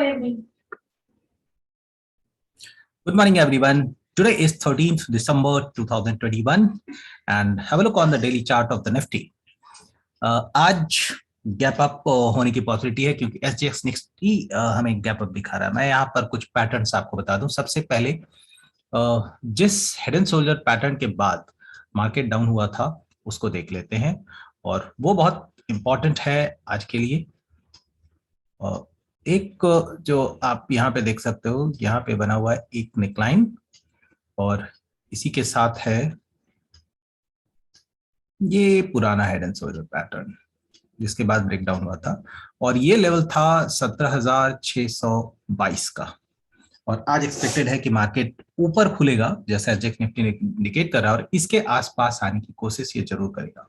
Good morning, everyone. Today is 13th December 2021 and have a look on the daily chart of the Nifty. आज gap up होने की possibility है क्योंकि SGX Nifty हमें gap up दिखा रहा है। मैं यहाँ पर कुछ पैटर्न्स आपको बता दूं। सबसे पहले जिस हेड एंड शोल्डर पैटर्न के बाद मार्केट डाउन हुआ था उसको देख लेते हैं और वो बहुत इंपॉर्टेंट है आज के लिए। एक जो आप यहाँ पे देख सकते हो, यहाँ पे बना हुआ है एक नेकलाइन और इसी के साथ है ये पुराना हेड एंड शोल्डर पैटर्न जिसके बाद ब्रेकडाउन हुआ था और ये लेवल था 17,622 का। और आज एक्सपेक्टेड है कि मार्केट ऊपर खुलेगा जैसा एसजीएक्स निफ्टी इंडिकेट कर रहा है और इसके आसपास आने की कोशिश ये जरूर करेगा।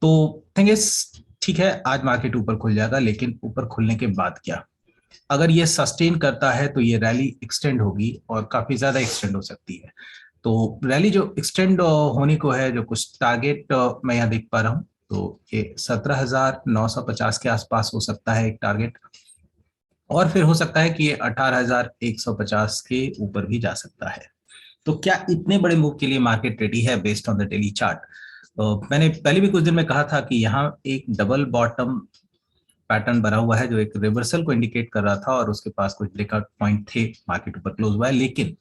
तो थिंग इज ठीक है, आज मार्केट ऊपर खुल जाएगा, लेकिन ऊपर खुलने के बाद क्या? अगर ये सस्टेन करता है तो ये रैली एक्सटेंड होगी और काफी ज्यादा एक्सटेंड हो सकती है। तो रैली जो एक्सटेंड होने को है, जो कुछ टारगेट मैं यहाँ देख पा रहा हूँ, तो ये 17,950 के आसपास हो सकता है एक टारगेट, और फिर हो सकता है कि ये 18,150 के ऊपर भी जा सकता है। तो क्या इतने बड़े मूव के लिए मार्केट रेडी है based on the daily chart? मैंने पहले भी कुछ दिन में कहा था कि यहाँ एक डबल बॉटम पैटर्न बना हुआ है जो एक रिवर्सल को इंडिकेट कर रहा था और उसके पास कुछ ब्रेकआउट पॉइंट थे, मार्केट ऊपर क्लोज हुआ है, लेकिन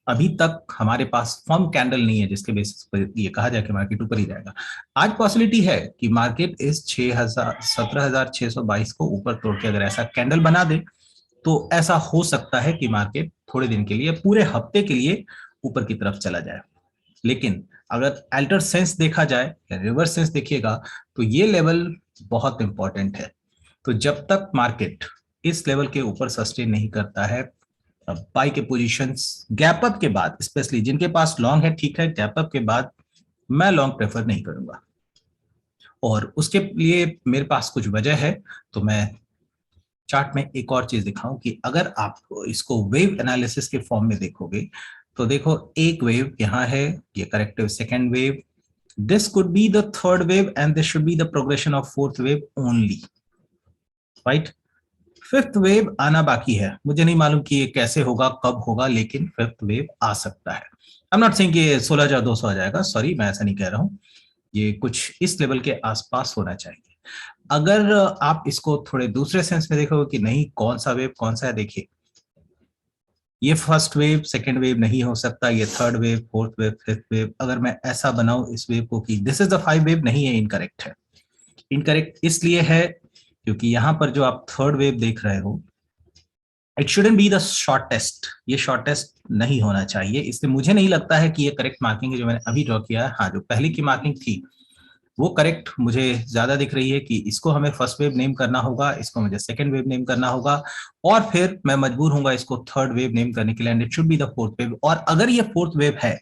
अभी तक हमारे पास फर्म कैंडल नहीं है जिसके बेसिस पर ये कहा जाए कि मार्केट ऊपर ही जाएगा। आज पॉसिबिलिटी है कि मार्केट इस 17,622 को ऊपर तोड़ के अगर ऐसा कैंडल बना दे तो ऐसा हो सकता है कि मार्केट थोड़े दिन के लिए, पूरे हफ्ते के लिए ऊपर की तरफ चला जाए। लेकिन अगर अल्टर सेंस देखा जाए या रिवर्स सेंस देखिएगा तो ये लेवल बहुत इंपॉर्टेंट है। तो जब तक मार्केट इस लेवल के ऊपर सस्टेन नहीं करता है, बाई के पोजीशंस गैप अप के बाद, स्पेशली जिनके पास लॉन्ग है, ठीक है, गैप अप के बाद मैं लॉन्ग प्रेफर नहीं करूंगा और उसके लिए मेरे पास कुछ वजह है। तो मैं चार्ट में एक और चीज दिखाऊं कि अगर आप इसको वेव एनालिसिस के फॉर्म में देखोगे तो देखो, एक वेव यहाँ है, ये corrective second wave, this could be the third wave and this should be the progression of fourth wave only, right? Fifth wave आना बाकी है, मुझे नहीं मालूम कि ये कैसे होगा, कब होगा, लेकिन फिफ्थ वेव आ सकता है। आई एम नॉट सेइंग कि 16,200 आ जाएगा, सॉरी, मैं ऐसा नहीं कह रहा हूं, ये कुछ इस लेवल के आसपास होना चाहिए। अगर आप इसको थोड़े दूसरे सेंस में देखोगे कि नहीं कौन सा वेव कौन सा है, देखिए ये फर्स्ट वेव सेकंड वेव नहीं हो सकता, ये third wave fourth wave fifth wave. अगर मैं ऐसा बनाऊं इस वेव को कि this is the five wave, नहीं है, इनकरेक्ट है। इनकरेक्ट इसलिए है क्योंकि यहां पर जो आप थर्ड वेव देख रहे हो, it shouldn't be the shortest, ये शॉर्टेस्ट नहीं होना चाहिए, इसलिए मुझे नहीं लगता है कि ये करेक्ट मार्किंग है जो मैंने अभी ड्रॉ किया है। हाँ, जो पहले की मार्किंग थी वो करेक्ट मुझे ज्यादा दिख रही है कि इसको हमें फर्स्ट वेव नेम करना होगा, इसको मुझे सेकंड वेव नेम करना होगा और फिर मैं मजबूर हूंगा इसको थर्ड वेव नेम करने के लिए, and it should be the fourth wave. और अगर ये फोर्थ वेव है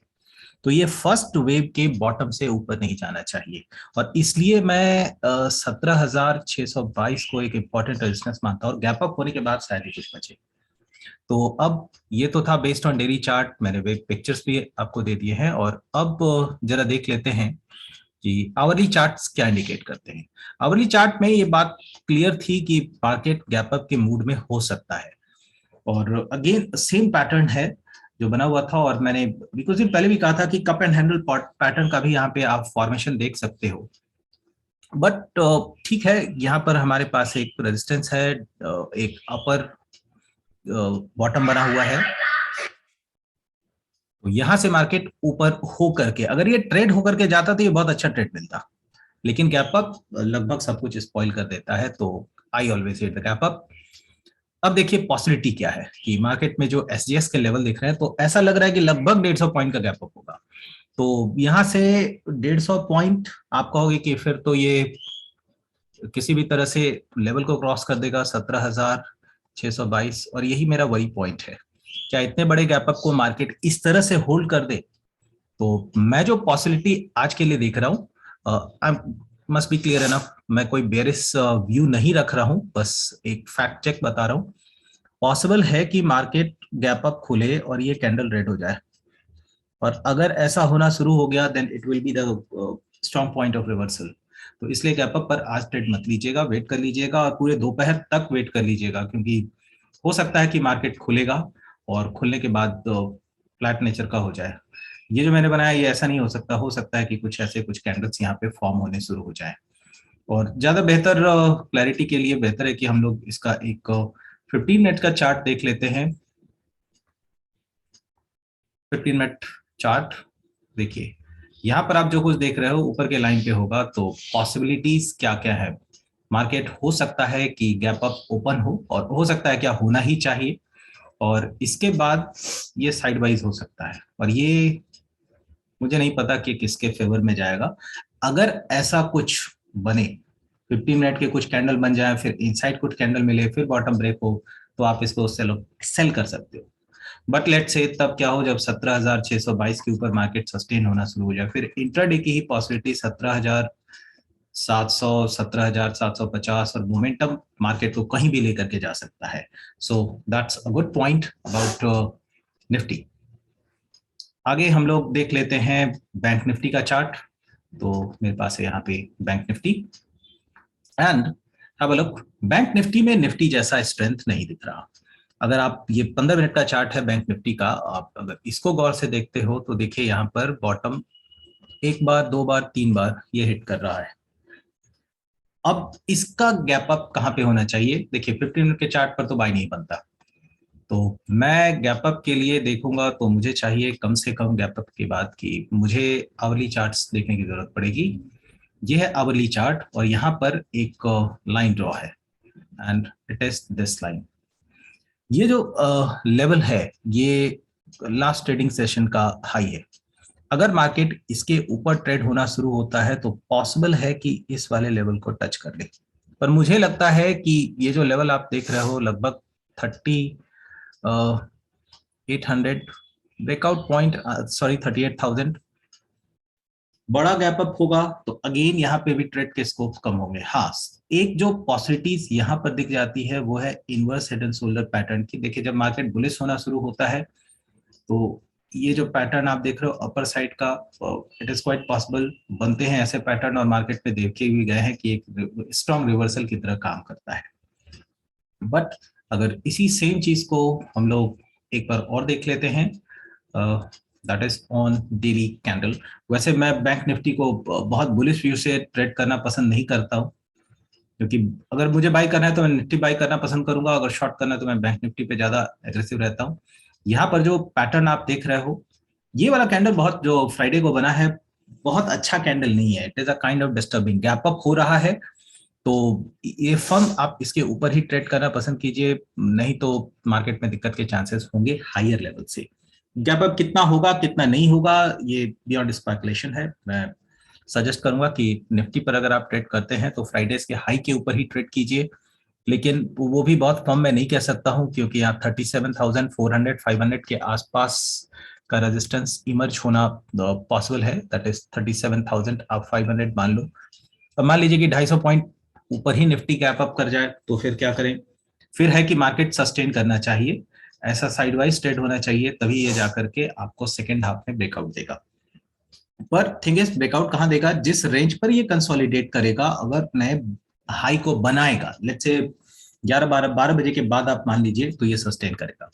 तो ये फर्स्ट वेव के बॉटम से ऊपर नहीं जाना चाहिए और इसलिए मैं 17,622 को एक इंपॉर्टेंट रेजिस्टेंस मानता हूँ और गैप अप होने के बाद शायद ही कुछ बचे। तो अब ये तो था बेस्ड ऑन डेली चार्ट, मैंने वेब पिक्चर्स भी आपको दे दिए हैं और अब जरा देख लेते हैं कि आवरली चार्ट्स क्या इंडिकेट करते हैं। आवरली चार्ट में ये बात क्लियर थी कि मार्केट गैप अप के मूड में हो सकता है और अगेन सेम पैटर्न है जो बना हुआ था और मैंने कुछ दिन पहले भी कहा था कि कप एंड हैंडल पैटर्न का भी यहाँ पे आप फॉर्मेशन देख सकते हो। बट ठीक है, यहाँ पर हमारे पास एक रेजिस्टेंस है, एक अपर बॉटम बना हुआ है, तो यहां से मार्केट ऊपर हो करके अगर ये ट्रेड होकर के जाता तो ये बहुत अच्छा ट्रेड मिलता, लेकिन गैप अप लगभग सब कुछ स्पॉइल कर देता है। तो I always hit the gap up. अब देखिए पॉसिबिलिटी क्या है कि मार्केट में जो एसजीएस के लेवल दिख रहे हैं तो ऐसा लग रहा है कि लगभग 150 पॉइंट का गैप अप होगा। तो यहां से 150 पॉइंट आप कहोगे कि फिर तो ये किसी भी तरह से लेवल को क्रॉस कर देगा 17,622 और यही मेरा वही पॉइंट है। क्या इतने बड़े गैप अप को मार्केट इस तरह से होल्ड कर दे? तो मैं जो पॉसिबिलिटी आज के लिए देख रहा हूँ, I must be clear enough, मैं कोई बेरिश व्यू नहीं रख रहा हूं, बस एक फैक्ट चेक बता रहा हूं। पॉसिबल है कि मार्केट गैप अप खुले और ये कैंडल रेड हो जाए और अगर ऐसा होना शुरू हो गया then it will be the strong point of reversal. तो इसलिए गैप अप पर आज ट्रेड मत लीजिएगा, वेट कर लीजिएगा और पूरे दोपहर तक वेट कर लीजिएगा, क्योंकि हो सकता है कि मार्केट खुलेगा और खुलने के बाद फ्लैट नेचर का हो जाए। ये जो मैंने बनाया ये ऐसा नहीं हो सकता है कि कुछ ऐसे कुछ कैंडल्स यहाँ पे फॉर्म होने शुरू हो जाए। और ज्यादा बेहतर क्लैरिटी के लिए बेहतर है कि हम लोग इसका एक 15 मिनट का चार्ट देख लेते हैं। 15 मिनट चार्ट देखिए, यहाँ पर आप जो कुछ देख रहे हो ऊपर के लाइन पे होगा, तो पॉसिबिलिटीज क्या क्या है। मार्केट हो सकता है कि गैप अप ओपन हो, और हो सकता है क्या होना ही चाहिए, और इसके बाद ये साइड वाइज हो सकता है, और ये मुझे नहीं पता कि किसके फेवर में जाएगा। अगर ऐसा कुछ बने, 15 मिनट के कुछ कैंडल बन जाए, फिर इनसाइड कुछ कैंडल मिले, फिर बॉटम ब्रेक हो, तो आप इसको सेल कर सकते हो। बट लेट से तब क्या हो जब 17,622 के ऊपर मार्केट सस्टेन होना शुरू हो जाए, फिर इंट्राडे की ही पॉसिबिलिटी 17,700, 17,750, और मोमेंटम मार्केट को कहीं भी लेकर के जा सकता है। So that's a good point about Nifty. आगे हम लोग देख लेते हैं बैंक निफ्टी का चार्ट। तो मेरे पास है यहाँ पे bank Nifty, and have a look. Bank Nifty में निफ्टी जैसा स्ट्रेंथ नहीं दिख रहा। अगर आप ये 15 मिनट का चार्ट है बैंक निफ्टी का, आप अगर इसको गौर से देखते हो तो देखिए यहाँ पर बॉटम एक बार, दो बार, तीन बार ये हिट कर रहा है। अब इसका गैप अप कहाँ पे होना चाहिए? देखिए 15 मिनट के चार्ट पर तो बाय नहीं बनता, तो मैं गैप अप के लिए देखूंगा तो मुझे चाहिए कम से कम गैप अप के बाद की मुझे आवरली चार्ट्स देखने की जरूरत पड़ेगी। ये है आवरली चार्ट, और यहाँ पर एक लाइन ड्रॉ है, and it is this line. ये जो लेवल है ये लास्ट ट्रेडिंग सेशन का हाई है। अगर मार्केट इसके ऊपर ट्रेड होना शुरू होता है तो पॉसिबल है कि इस वाले लेवल को टच कर ले, पर मुझे लगता है कि ये जो लेवल आप देख रहे हो लगभग 3800 ब्रेकआउट पॉइंट, सॉरी 38,000, बड़ा गैप अप होगा तो अगेन यहाँ पे भी ट्रेड के स्कोप कम होंगे। हाँ, एक जो पॉसिबिलिटीज यहाँ पर दिख जाती है वो है inverse head and shoulder pattern की। देखिए जब मार्केट बुलिश होना शुरू होता है तो ये जो पैटर्न आप देख रहे हो अपर साइड का, इट इज क्वाइट पॉसिबल बनते हैं ऐसे पैटर्न, और मार्केट पे देखे भी गए हैं कि एक स्ट्रॉन्ग रिवर्सल की तरह काम करता है। बट अगर इसी सेम चीज को हम लोग एक बार और देख लेते हैं, that is on daily candle. वैसे मैं बैंक निफ्टी को बहुत बुलिश व्यू से ट्रेड करना पसंद नहीं करता हूँ, क्योंकि अगर मुझे बाई करना है तो मैं निफ्टी बाई करना पसंद करूंगा, अगर शॉर्ट करना है तो मैं बैंक निफ्टी पे ज्यादा एग्रेसिव रहता हूँ। यहाँ पर जो पैटर्न आप देख रहे हो, ये वाला कैंडल बहुत जो फ्राइडे को बना है बहुत अच्छा कैंडल नहीं है। It is a kind of disturbing, gap up हो रहा है, तो ये फर्म आप इसके ऊपर ही ट्रेड करना पसंद कीजिए, नहीं तो मार्केट में दिक्कत के चांसेस होंगे हायर लेवल से। गैप अप कितना होगा कितना नहीं होगा ये बियॉन्ड स्पेकुलेशन है। मैं सजेस्ट करूंगा कि निफ्टी पर अगर आप ट्रेड करते हैं तो फ्राइडेज के हाई के ऊपर ही ट्रेड कीजिए, लेकिन वो भी बहुत कम मैं नहीं कह सकता हूं, क्योंकि आप 37,400 500 के आसपास का रेजिस्टेंस इमर्ज होना पॉसिबल है। दैट इज 37,000 आप 500 मान लो। अब मान लीजिए कि 250 पॉइंट ऊपर ही निफ्टी गैप अप कर जाए तो फिर क्या करें? फिर है कि मार्केट सस्टेन करना चाहिए, ऐसा साइडवाइज ट्रेड होना चाहिए, तभी ये जाकर के आपको सेकेंड हाफ में ब्रेकआउट देगा। पर थिंग इज ब्रेकआउट कहां देगा? जिस रेंज पर ये कंसोलिडेट करेगा, अगर नए हाई को बनाएगा, लेट्स से 11 12 बजे के बाद आप मान लीजिए, तो ये सस्टेन करेगा।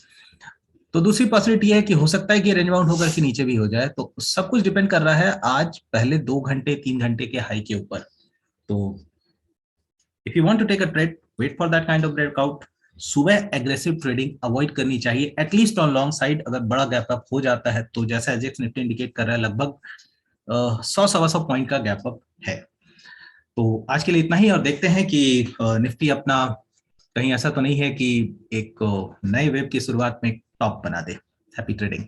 तो दूसरी पॉसिबिलिटी है कि हो सकता है कि रेंज बाउंड होकर के नीचे भी हो जाए, तो सब कुछ डिपेंड कर रहा है आज पहले 2 घंटे 3 घंटे के हाई के ऊपर। तो if you want to take a trade, wait for that kind of breakout. सुबह एग्रेसिव ट्रेडिंग अवॉइड करनी चाहिए, एटलीस्ट ऑन लॉन्ग साइड। अगर बड़ा गैप अप हो जाता है तो जैसा एजेक्स निफ्टी इंडिकेट कर रहा है लगभग 100 सवा 100 पॉइंट का गैप अप है। तो आज के लिए इतना ही, और देखते हैं कि निफ्टी अपना कहीं ऐसा तो नहीं है कि एक नए वेव की शुरुआत में टॉप बना दे। Happy trading.